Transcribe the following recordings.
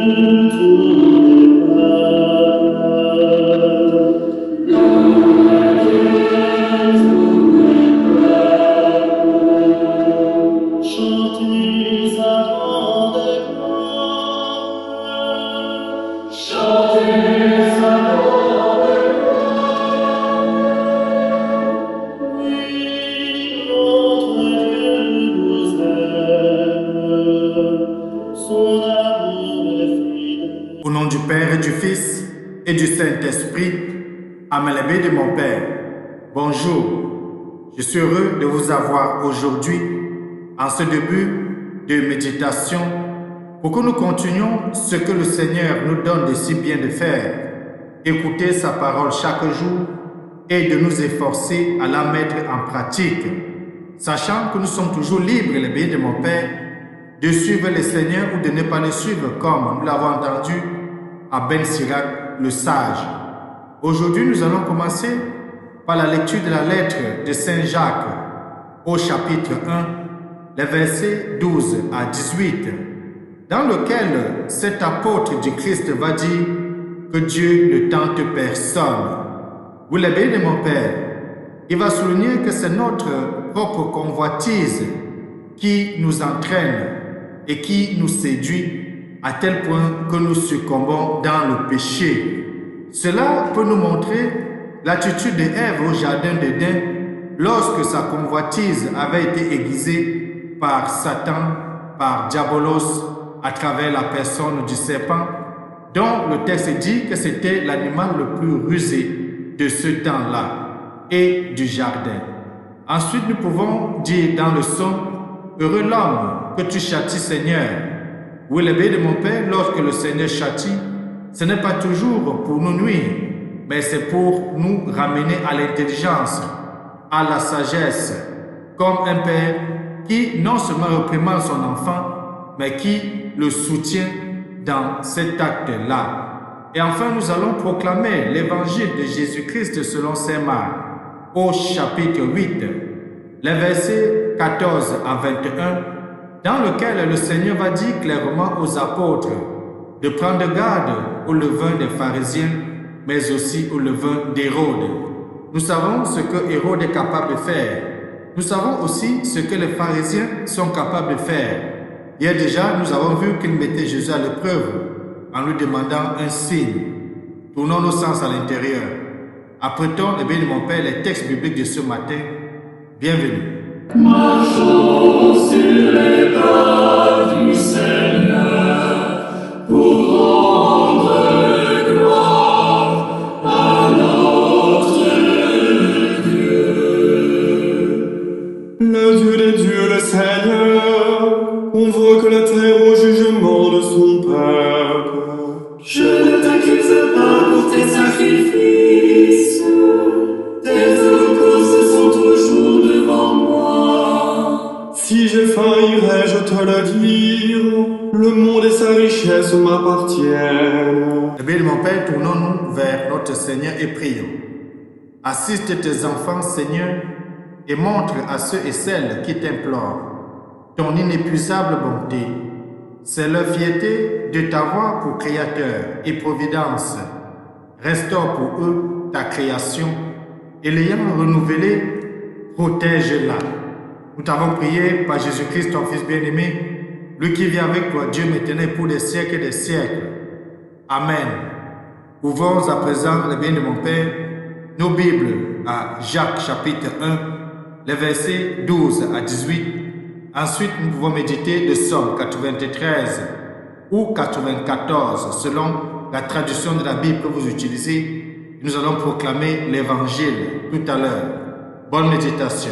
Au nom du Père et du Fils et du Saint-Esprit, Amen. Les bénis de mon Père, bonjour. Je suis heureux de vous avoir aujourd'hui en ce début de méditation pour que nous continuions ce que le Seigneur nous donne de si bien de faire, écouter sa parole chaque jour et de nous efforcer à la mettre en pratique, sachant que nous sommes toujours libres, les bénis de mon Père, de suivre le Seigneur ou de ne pas le suivre, comme nous l'avons entendu à Ben Sirac, le sage. Aujourd'hui, nous allons commencer par la lecture de la lettre de Saint Jacques au chapitre 1, les versets 12 à 18, dans lequel cet apôtre du Christ va dire que Dieu ne tente personne. Vous les bénis de mon Père, il va souligner que c'est notre propre convoitise qui nous entraîne et qui nous séduit à tel point que nous succombons dans le péché. Cela peut nous montrer l'attitude d'Ève au jardin d'Éden lorsque sa convoitise avait été aiguisée par Satan, par Diabolos, à travers la personne du serpent, dont le texte dit que c'était l'animal le plus rusé de ce temps-là et du jardin. Ensuite, nous pouvons dire dans le psaume, « Heureux l'homme que tu châties, Seigneur. » Oui, les bénis de mon Père, lorsque le Seigneur châtie, ce n'est pas toujours pour nous nuire, mais c'est pour nous ramener à l'intelligence, à la sagesse, comme un père qui non seulement réprimande son enfant, mais qui le soutient dans cet acte-là. Et enfin, nous allons proclamer l'évangile de Jésus-Christ selon saint Marc, au chapitre 8, les versets 14 à 21, dans lequel le Seigneur va dire clairement aux apôtres de prendre garde au levain des pharisiens, mais aussi au levain d'Hérode. Nous savons ce que Hérode est capable de faire. Nous savons aussi ce que les pharisiens sont capables de faire. Hier déjà, nous avons vu qu'ils mettaient Jésus à l'épreuve en lui demandant un signe. Tournons nos sens à l'intérieur. Apprêtons, les bénis de mon Père, les textes bibliques de ce matin. Bienvenue. Marchons sur les pas du Seigneur pour rendre gloire à notre Dieu. Le Dieu des dieux, le Seigneur, convoque la terre au jugement de son peuple. Je ne t'accuse pas pour tes sacrifices, tes causes sont toujours devant moi. Si j'ai faim, irai-je te le dire, le monde et sa richesse m'appartiennent. Eh bien, mon Père, tournons-nous vers notre Seigneur et prions. Assiste tes enfants, Seigneur, et montre à ceux et celles qui t'implorent ton inépuisable bonté. C'est leur fierté de t'avoir pour Créateur et Providence. Restaure pour eux ta création et l'ayant renouvelée, protège-la. Nous t'avons prié par Jésus-Christ, ton Fils bien-aimé, lui qui vit avec toi, Dieu maintenant pour des siècles et des siècles. Amen. Ouvrons à présent, les bénis de mon Père, nos Bibles à Jacques chapitre 1, les versets 12 à 18. Ensuite, nous pouvons méditer de Psaume 93 ou 94 selon la traduction de la Bible que vous utilisez. Nous allons proclamer l'Évangile tout à l'heure. Bonne méditation.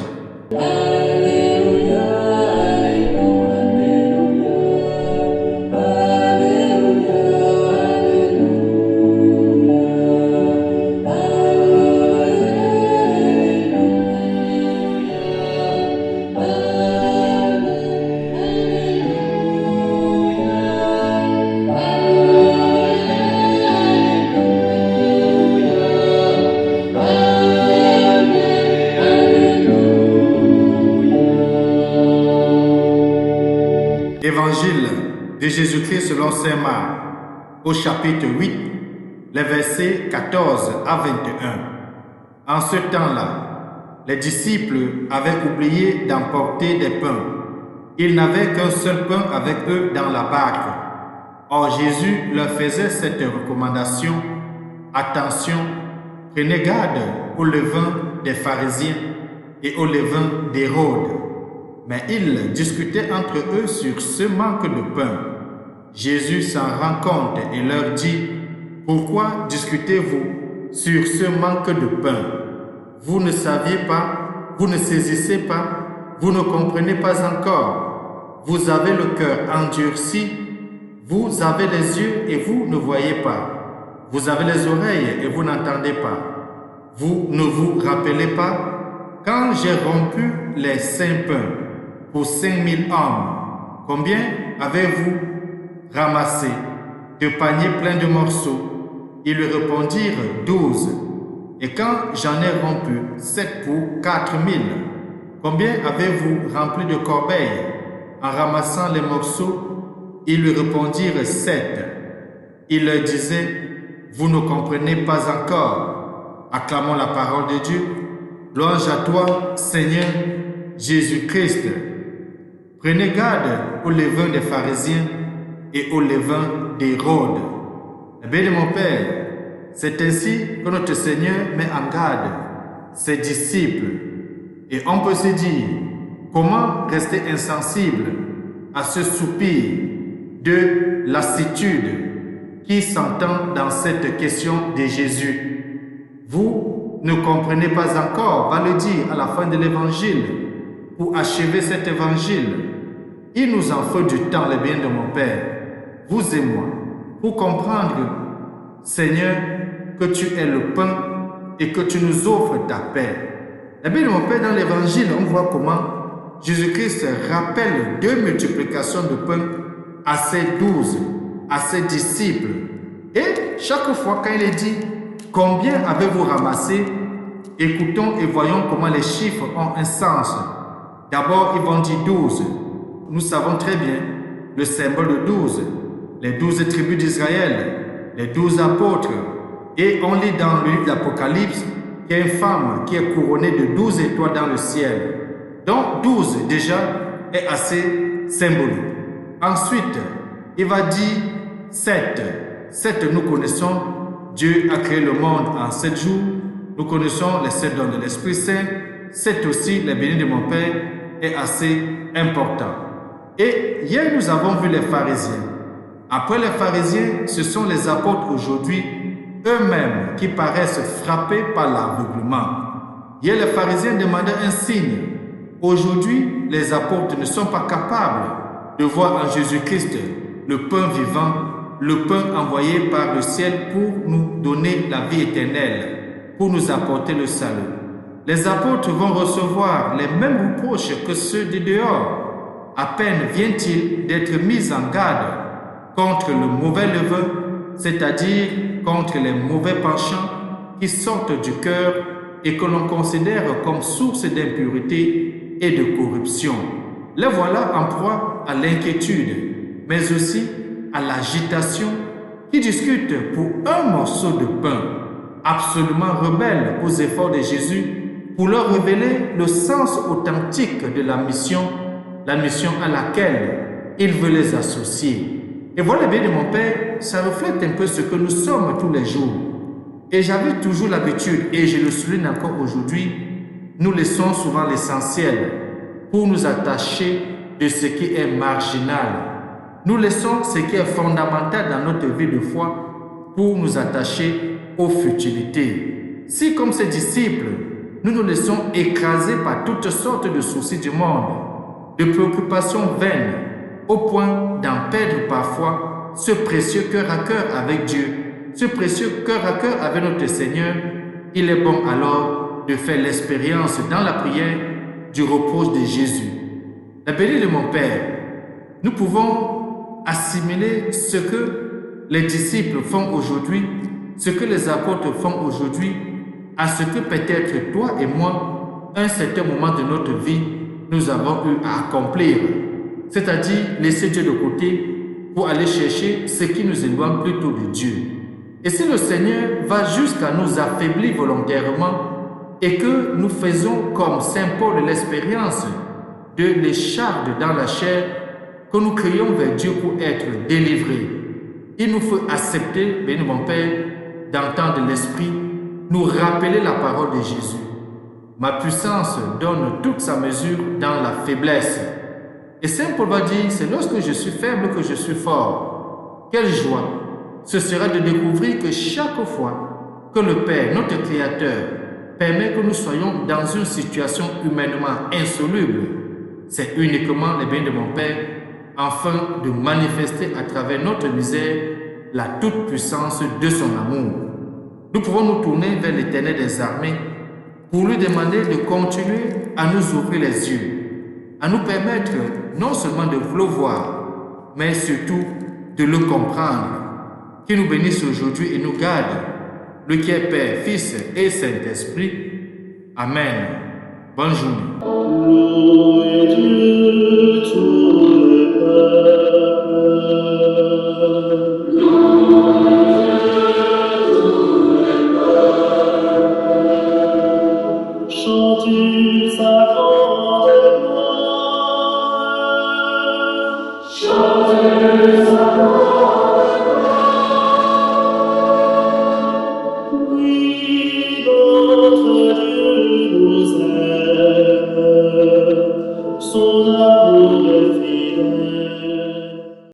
Alléluia, Alléluia, Alléluia, Évangile de Jésus-Christ selon saint Marc. au chapitre 8, les versets 14 à 21. En ce temps-là, les disciples avaient oublié d'emporter des pains. Ils n'avaient qu'un seul pain avec eux dans la barque. Or Jésus leur faisait cette recommandation: attention, prenez garde au levain des pharisiens et au levain d'Hérode. Mais ils discutaient entre eux sur ce manque de pain. Jésus s'en rend compte et leur dit: pourquoi discutez-vous sur ce manque de pain? Vous ne saviez pas, vous ne saisissez pas, vous ne comprenez pas encore. Vous avez le cœur endurci, vous avez les yeux et vous ne voyez pas. Vous avez les oreilles et vous n'entendez pas. Vous ne vous rappelez pas quand j'ai rompu les 5 pains pour 5000 hommes? Combien avez-vous ramassé de paniers pleins de morceaux? Ils lui répondirent: 12. Et quand j'en ai rompu 7 pour 4000, combien avez-vous rempli de corbeilles? En ramassant les morceaux, ils lui répondirent: 7. Il leur disait: vous ne comprenez pas encore. Acclamons la parole de Dieu. Louange à toi, Seigneur Jésus-Christ. Prenez garde au levain des pharisiens et au levain d'Hérode. Bien de mon Père, c'est ainsi que notre Seigneur met en garde ses disciples. Et on peut se dire, comment rester insensible à ce soupir de lassitude qui s'entend dans cette question de Jésus? Vous ne comprenez pas encore, va le dire à la fin de l'évangile. Pour achever cet évangile, il nous en faut du temps, les biens de mon Père, vous et moi, pour comprendre, Seigneur, que tu es le pain et que tu nous offres ta paix. Les biens de mon Père, dans l'évangile, on voit comment Jésus-Christ rappelle 2 multiplications de pain à ses 12, à ses disciples. Et chaque fois quand il est dit, combien avez-vous ramassé? Écoutons et voyons comment les chiffres ont un sens. D'abord, ils vont dire 12. Nous savons très bien le symbole de 12, les 12 tribus d'Israël, les 12 apôtres. Et on lit dans le livre d'Apocalypse qu'il y a une femme qui est couronnée de 12 étoiles dans le ciel. Donc 12 déjà est assez symbolique. Ensuite, il va dire 7. 7, nous connaissons, Dieu a créé le monde en 7 jours. Nous connaissons les 7 dons de l'Esprit Saint. 7 aussi, les bénis de mon Père, est assez important. Et hier, nous avons vu les pharisiens. Après les pharisiens, ce sont les apôtres aujourd'hui, eux-mêmes, qui paraissent frappés par l'aveuglement. Hier, les pharisiens demandaient un signe. Aujourd'hui, les apôtres ne sont pas capables de voir en Jésus-Christ le pain vivant, le pain envoyé par le ciel pour nous donner la vie éternelle, pour nous apporter le salut. Les apôtres vont recevoir les mêmes reproches que ceux de dehors. À peine vient-il d'être mis en garde contre le mauvais levain, c'est-à-dire contre les mauvais penchants qui sortent du cœur et que l'on considère comme source d'impureté et de corruption. Les voilà en proie à l'inquiétude, mais aussi à l'agitation, qui discutent pour un morceau de pain, absolument rebelles aux efforts de Jésus, pour leur révéler le sens authentique de la mission à laquelle il veut les associer. Et voilà, bien de mon Père, ça reflète un peu ce que nous sommes tous les jours. Et j'avais toujours l'habitude, et je le souligne encore aujourd'hui, nous laissons souvent l'essentiel pour nous attacher de ce qui est marginal. Nous laissons ce qui est fondamental dans notre vie de foi pour nous attacher aux futilités. Si, comme ces disciples, nous nous laissons écraser par toutes sortes de soucis du monde, de préoccupations vaines, au point d'en perdre parfois ce précieux cœur à cœur avec Dieu, ce précieux cœur à cœur avec notre Seigneur, il est bon alors de faire l'expérience dans la prière du reproche de Jésus. La bénie de mon Père, nous pouvons assimiler ce que les disciples font aujourd'hui, ce que les apôtres font aujourd'hui, à ce que peut-être toi et moi, à un certain moment de notre vie, nous avons eu à accomplir. C'est-à-dire laisser Dieu de côté pour aller chercher ce qui nous éloigne plutôt de Dieu. Et si le Seigneur va jusqu'à nous affaiblir volontairement et que nous faisons comme Saint Paul de l'expérience de l'écharde dans la chair, que nous crions vers Dieu pour être délivrés, il nous faut accepter, béni mon Père, d'entendre l'Esprit, nous rappeler la parole de Jésus. Ma puissance donne toute sa mesure dans la faiblesse. Et Saint Paul va dire, c'est lorsque je suis faible que je suis fort. Quelle joie ce sera de découvrir que chaque fois que le Père, notre Créateur, permet que nous soyons dans une situation humainement insoluble, c'est uniquement les biens de mon Père afin de manifester à travers notre misère la toute-puissance de son amour. Nous pouvons nous tourner vers l'Éternel des armées pour lui demander de continuer à nous ouvrir les yeux, à nous permettre non seulement de le voir, mais surtout de le comprendre. Qu'il nous bénisse aujourd'hui et nous garde, lui qui est Père, Fils et Saint-Esprit. Amen. Bonne journée.